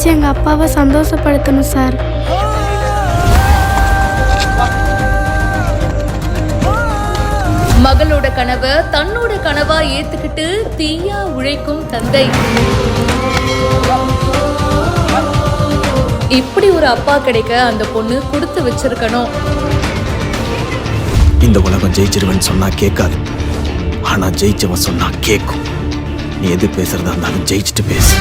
ஜெயிச்சு எங்கள் அப்பாவை சந்தோஷப்படுத்தணும் சார். மகளோட கனவை தன்னோட கனவா ஏத்துக்கிட்டு தீயா உழைக்கும் தந்தை. இப்படி ஒரு அப்பா கிடைக்க அந்த பொண்ணு கொடுத்து வச்சிருக்கணும். இந்த உலகம் ஜெயிச்சிருவன் சொன்னா கேட்காது, ஆனா ஜெயிச்சவன் சொன்னா கேட்கும். நீ எது பேசுறதா இருந்தாலும் ஜெயிச்சுட்டு பேசு.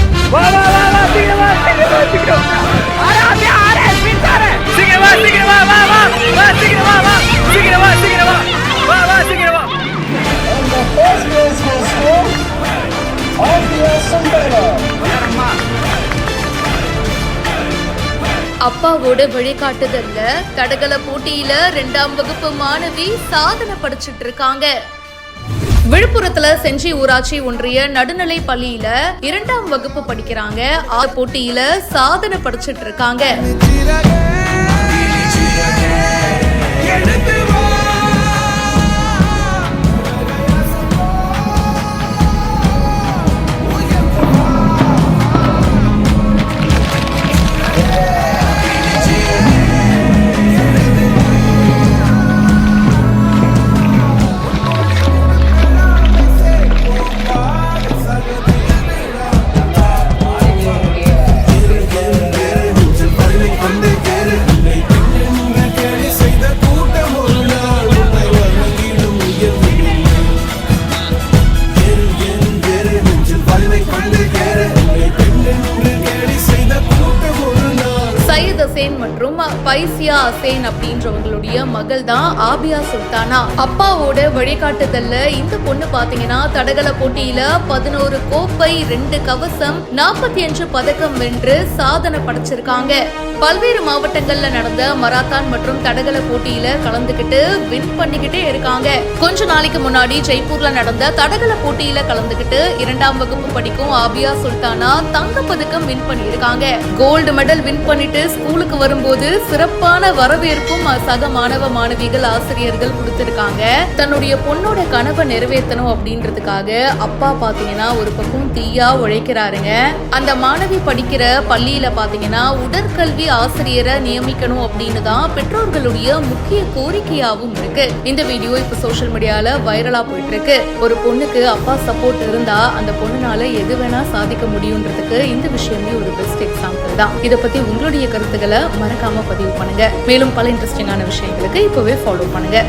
அப்பாவோட வழிகாட்டுதல்ல தடகள போட்டியில 2ஆம் வகுப்பு மாணவி சாதனை படைச்சிட்டு இருக்காங்க. விழுப்புரத்துல செஞ்சி ஊராட்சி ஒன்றிய நடுநிலை பள்ளியில 2ஆம் வகுப்பு படிக்கிறாங்க. போட்டியில சாதனை படைச்சிட்டு இருக்காங்க. மற்றும் பைசியா அசேன் அப்படின்றவங்களுடைய மகள் தான் ஆபியா சுல்தானா. அப்பாவோட வழிகாட்டுதல்ல இந்த பொண்ணு பாத்தீங்கன்னா தடகள போட்டியில 11 கோப்பை, 2 கவசம், 45 பதக்கம் வென்று சாதனை படைச்சிருக்காங்க. பல்வேறு மாவட்டங்கள்ல நடந்த மராத்தான் மற்றும் தடகள போட்டியில கலந்துகிட்டு வின் பண்ணிக்கிட்டே இருக்காங்க. கொஞ்ச நாளைக்கு முன்னாடி ஜெய்ப்பூர்ல நடந்த தடகள போட்டியில கலந்துகிட்டு 2ஆம் வகுப்பு படிக்கும் ஆபியா சுல்தானா தங்க பதக்கம் வின் பண்ணிருக்காங்க. கோல்டு மெடல் வின் பண்ணிட்டு ஸ்கூலுக்கு வரும்போது சிறப்பான வரவேற்பும் சக மாணவ மாணவிகள், ஆசிரியர்கள் கொடுத்திருக்காங்க. தன்னுடைய பொண்ணோட கனவை நிறைவேற்றணும் அப்படின்றதுக்காக அப்பா பாத்தீங்கன்னா ஒரு பக்கம் தீயா உழைக்கிறாருங்க. அந்த மாணவி படிக்கிற பள்ளியில பாத்தீங்கன்னா உடற்கல்வி ஆசிரியரை நியமிக்கணும் அப்படின்னு தான் பெற்றோர்களுடைய முக்கிய கோரிக்கையாவும் இருக்கு. இந்த வீடியோ இப்ப சோசியல் மீடியால வைரலா போயிட்டு இருக்கு. ஒரு பொண்ணுக்கு அப்பா சப்போர்ட் இருந்தா அந்த பொண்ணுனால எது வேணா சாதிக்க முடியும்ன்றதுக்கு இந்த விஷயமே ஒரு பெஸ்ட் எக்ஸாம்பிள் தான். இதை பத்தி உங்களுடைய கருத்துக்களை மறக்காம பதிவு பண்ணுங்க. மேலும் பல இன்ட்ரெஸ்டிங்கான விஷயங்களுக்கு இப்பவே ஃபாலோ பண்ணுங்க.